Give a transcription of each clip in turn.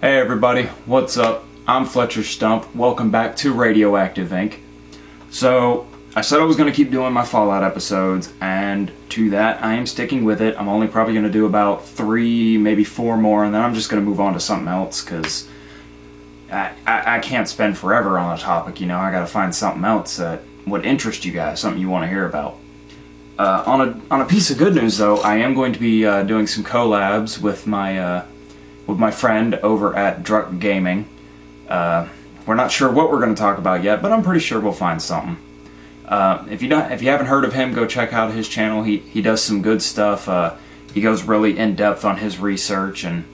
Hey everybody, what's up? I'm Fletcher Stump. Welcome back to Radioactive Inc. So, I said I was going to keep doing my Fallout episodes, and to that, I am sticking with it. I'm only probably going to do about 3, maybe 4 more, and then I'm just going to move on to something else, because I can't spend forever on a topic, you know. I got to find something else that would interest you guys, something you want to hear about. On a piece of good news, though, I am going to be doing some collabs with my friend over at Druck Gaming. We're not sure what we're going to talk about yet, but I'm pretty sure we'll find something. If you haven't heard of him, go check out his channel. He does some good stuff. He goes really in depth on his research, and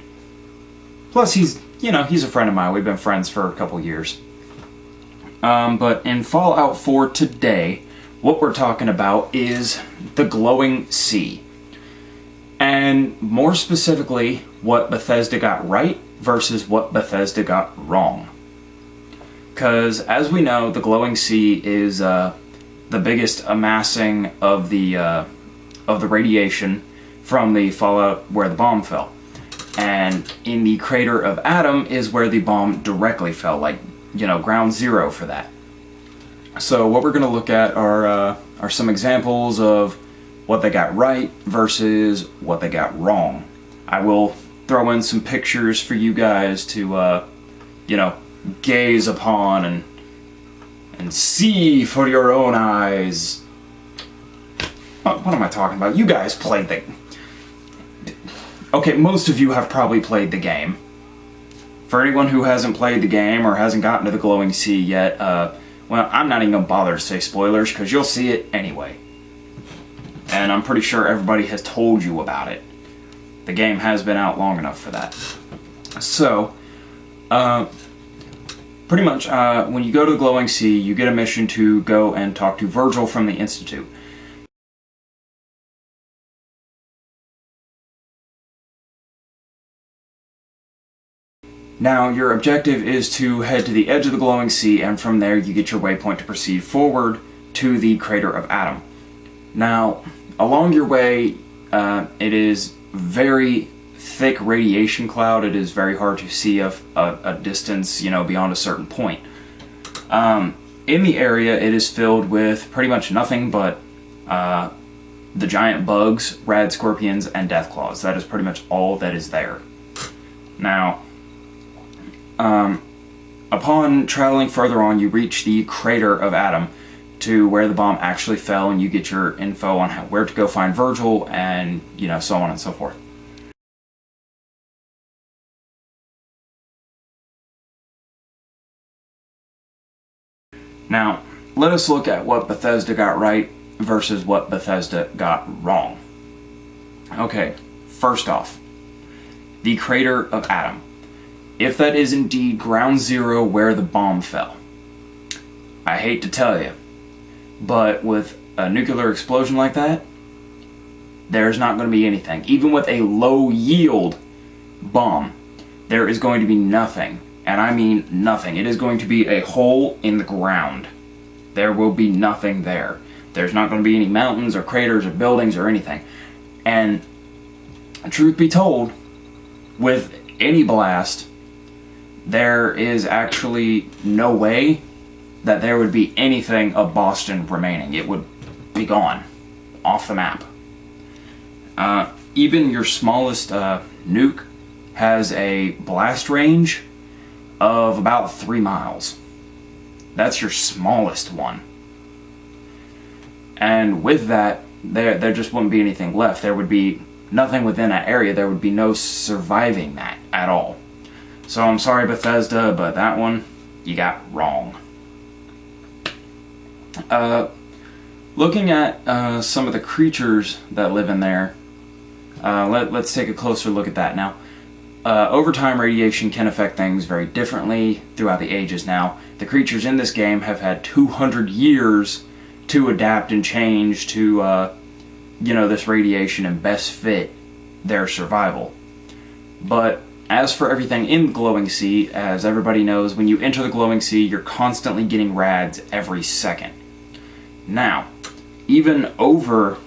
plus he's a friend of mine. We've been friends for a couple years. But in Fallout 4 today, what we're talking about is the glowing sea. And more specifically, what Bethesda got right versus what Bethesda got wrong. Because, as we know, the glowing sea is the biggest amassing of the radiation from the fallout where the bomb fell. And in the crater of Adam is where the bomb directly fell, like, ground zero for that. So what we're going to look at are some examples of what they got right versus what they got wrong. I will throw in some pictures for you guys to, gaze upon and see for your own eyes. What am I talking about? You guys played the... Okay, most of you have probably played the game. For anyone who hasn't played the game or hasn't gotten to the glowing sea yet, well, I'm not even going to bother to say spoilers, because you'll see it anyway. And I'm pretty sure everybody has told you about it. The game has been out long enough for that. So, pretty much, when you go to the glowing sea, you get a mission to go and talk to Virgil from the Institute. Now, your objective is to head to the edge of the glowing sea, and from there you get your waypoint to proceed forward to the crater of Adam. Now, along your way, it is very thick radiation cloud. It is very hard to see a distance, beyond a certain point. In the area, it is filled with pretty much nothing but the giant bugs, rad scorpions, and deathclaws. That is pretty much all that is there. Now, upon traveling further on, you reach the crater of Adam, to where the bomb actually fell, and you get your info on where to go find Virgil, and so on and so forth. Now, let us look at what Bethesda got right versus what Bethesda got wrong. Okay, first off, the crater of Adam. If that is indeed ground zero where the bomb fell, I hate to tell you, but with a nuclear explosion like that, there's not going to be anything. Even with a low yield bomb, there is going to be nothing. And I mean nothing. It is going to be a hole in the ground. There will be nothing there. There's not going to be any mountains or craters or buildings or anything. And truth be told, with any blast, there is actually no way that there would be anything of Boston remaining. It would be gone. Off the map. Even your smallest nuke has a blast range of about 3 miles. That's your smallest one. And with that, there just wouldn't be anything left. There would be nothing within that area. There would be no surviving that at all. So I'm sorry, Bethesda, but that one you got wrong. Looking at some of the creatures that live in there, let's take a closer look at that now. Over time, radiation can affect things very differently throughout the ages now. The creatures in this game have had 200 years to adapt and change to, this radiation and best fit their survival. But as for everything in the glowing sea, as everybody knows, when you enter the glowing sea, you're constantly getting rads every second. Now, even over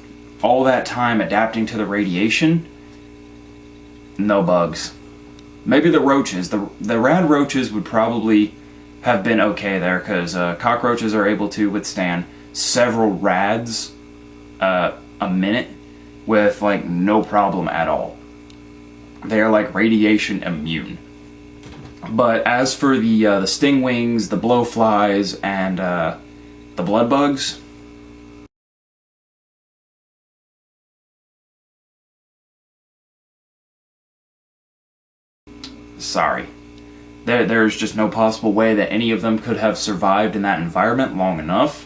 all that time adapting to the radiation, no bugs. maybe the roaches. The rad roaches would probably have been okay there, because cockroaches are able to withstand several rads a minute with like no problem at all. They are like radiation immune. But as for the stingwings, the blowflies, and the blood bugs, sorry. There's just no possible way that any of them could have survived in that environment long enough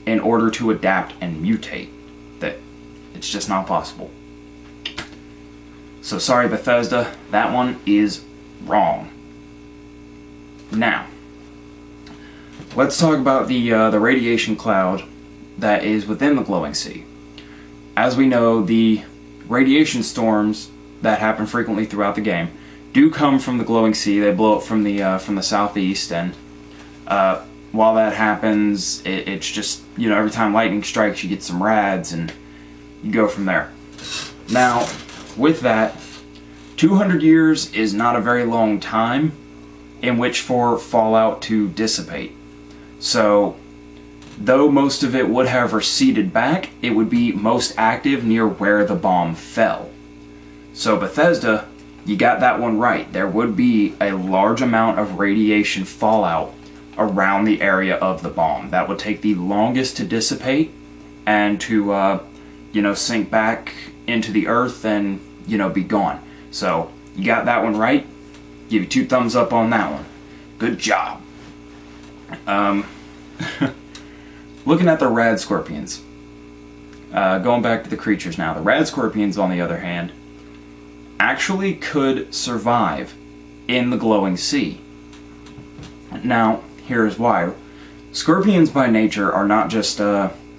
in order to adapt and mutate. That it's just not possible. So sorry, Bethesda, that one is wrong. Now, let's talk about the radiation cloud that is within the glowing sea. As we know, the radiation storms that happen frequently throughout the game do come from the glowing sea. They blow up from the southeast, and while that happens, it's just, you know, every time lightning strikes, you get some rads, and you go from there. Now, with that, 200 years is not a very long time in which for fallout to dissipate. So, though most of it would have receded back, it would be most active near where the bomb fell. So Bethesda, you got that one right. There would be a large amount of radiation fallout around the area of the bomb. That would take the longest to dissipate and to, you know, sink back into the earth and, you know, be gone. So, you got that one right. Give you 2 thumbs up on that one. Good job. Looking at the rad scorpions. Going back to the creatures now. The rad scorpions, on the other hand, actually could survive in the glowing sea. Now, here's why. Scorpions by nature are not just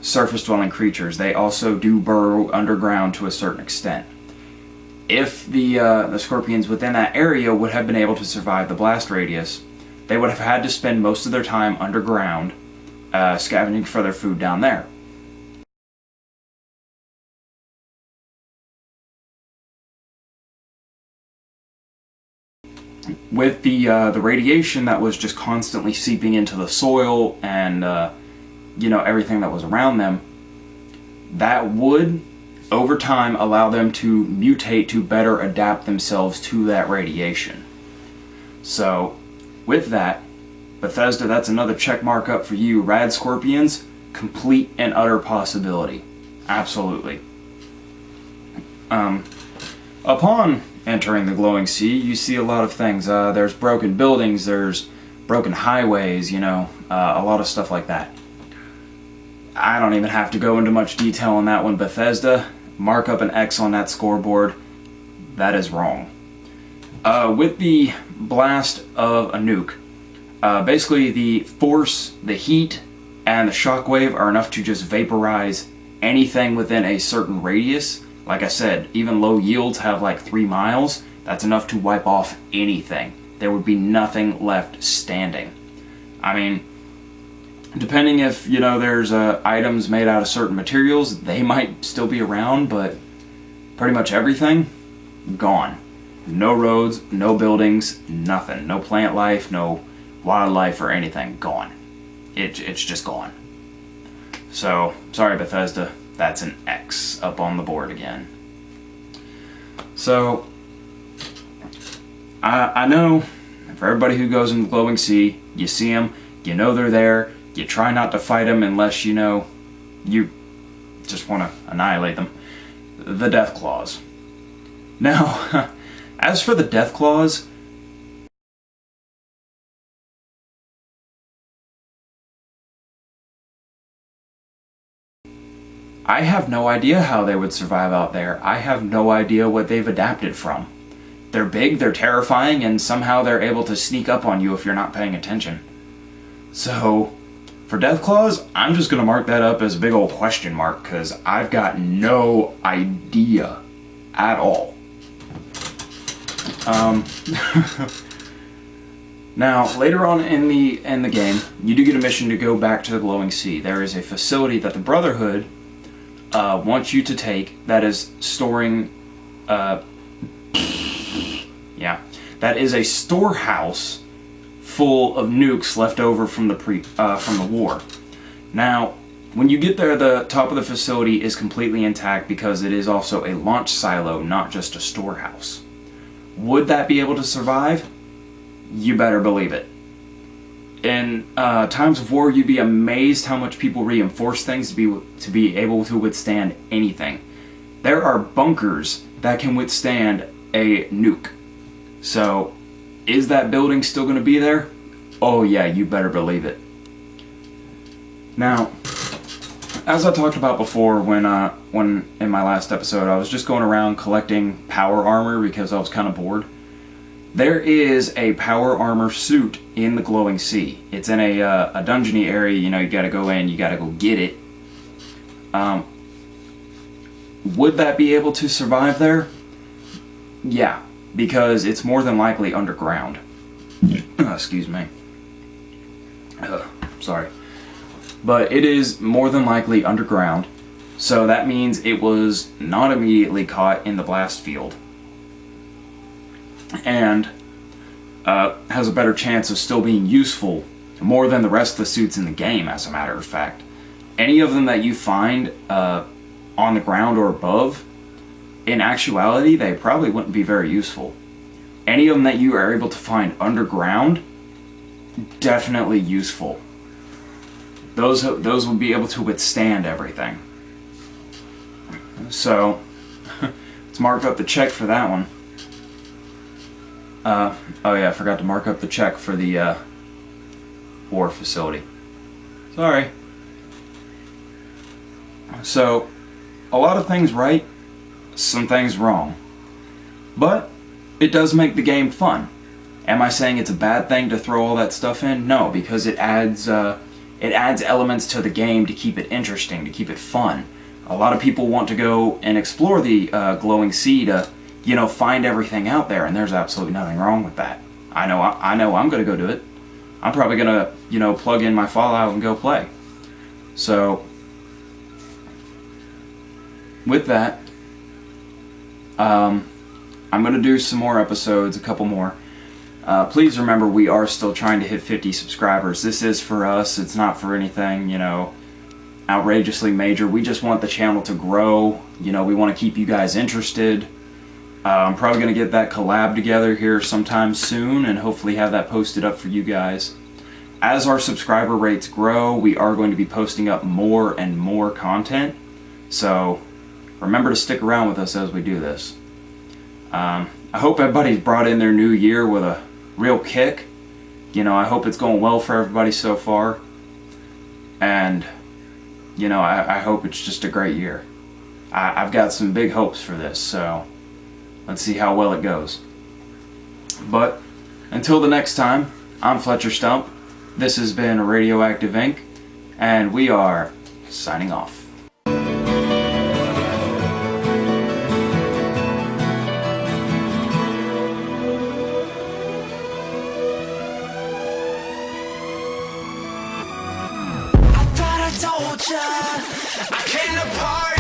surface-dwelling creatures. They also do burrow underground to a certain extent. If the scorpions within that area would have been able to survive the blast radius, they would have had to spend most of their time underground, scavenging for their food down there. With the radiation that was just constantly seeping into the soil and you know, everything that was around them, that would over time allow them to mutate to better adapt themselves to that radiation. So with that, Bethesda, that's another check mark up for you. Rad scorpions, complete and utter possibility. Absolutely. Upon entering the glowing sea, you see a lot of things. There's broken buildings, there's broken highways, you know, a lot of stuff like that. I don't even have to go into much detail on that one, Bethesda. Mark up an X on that scoreboard. That is wrong. With the blast of a nuke, basically the force, the heat, and the shockwave are enough to just vaporize anything within a certain radius. Like I said, even low yields have like 3 miles. That's enough to wipe off anything. There would be nothing left standing. I mean, depending if, you know, there's items made out of certain materials, they might still be around, but pretty much everything, gone. No roads, no buildings, nothing. No plant life, no wildlife or anything, gone. It's just gone. So, sorry Bethesda, that's an X up on the board again. So, I know, for everybody who goes in the glowing sea, you see them, you know they're there, you try not to fight them unless, you know, you just want to annihilate them. The death claws. Now, as for the death claws, I have no idea how they would survive out there. I have no idea what they've adapted from. They're big, they're terrifying, and somehow they're able to sneak up on you if you're not paying attention. So, for death claws, I'm just going to mark that up as a big old question mark, because I've got no idea at all. Now, later on in the game, you do get a mission to go back to the glowing sea. There is a facility that the Brotherhood wants you to take that is storing, that is a storehouse full of nukes left over from the war. Now, when you get there, the top of the facility is completely intact because it is also a launch silo, not just a storehouse. Would that be able to survive? You better believe it. In times of war, you'd be amazed how much people reinforce things to be able to withstand anything. There are bunkers that can withstand a nuke. So, is that building still going to be there? Oh yeah, you better believe it. Now, as I talked about before when in my last episode, I was just going around collecting power armor because I was kind of bored. There is a power armor suit in the glowing sea. It's in a dungeony area. You know, you gotta go in, you gotta go get it. Would that be able to survive there? Yeah, because it's more than likely underground. Excuse me. Sorry. But it is more than likely underground, so that means it was not immediately caught in the blast field. And has a better chance of still being useful more than the rest of the suits in the game, as a matter of fact. Any of them that you find on the ground or above, in actuality, they probably wouldn't be very useful. Any of them that you are able to find underground, definitely useful. Those would be able to withstand everything. So, let's mark up the check for that one. Oh yeah, I forgot to mark up the check for the war facility. Sorry. So, a lot of things right, some things wrong. But it does make the game fun. Am I saying it's a bad thing to throw all that stuff in? No, because it adds elements to the game to keep it interesting, to keep it fun. A lot of people want to go and explore the glowing sea to, you know, find everything out there, and there's absolutely nothing wrong with that. I know I'm going to go do it. I'm probably going to, you know, plug in my Fallout and go play. So, with that, I'm going to do some more episodes, a couple more. Please remember, we are still trying to hit 50 subscribers. This is for us. It's not for anything, you know, outrageously major. We just want the channel to grow. You know, we want to keep you guys interested. I'm probably going to get that collab together here sometime soon and hopefully have that posted up for you guys. As our subscriber rates grow, we are going to be posting up more and more content. So, remember to stick around with us as we do this. I hope everybody's brought in their new year with a real kick. You know, I hope it's going well for everybody so far. And, you know, I hope it's just a great year. I've got some big hopes for this, so let's see how well it goes. But, until the next time, I'm Fletcher Stump. This has been Radioactive Inc. And we are signing off. I told ya I came to party.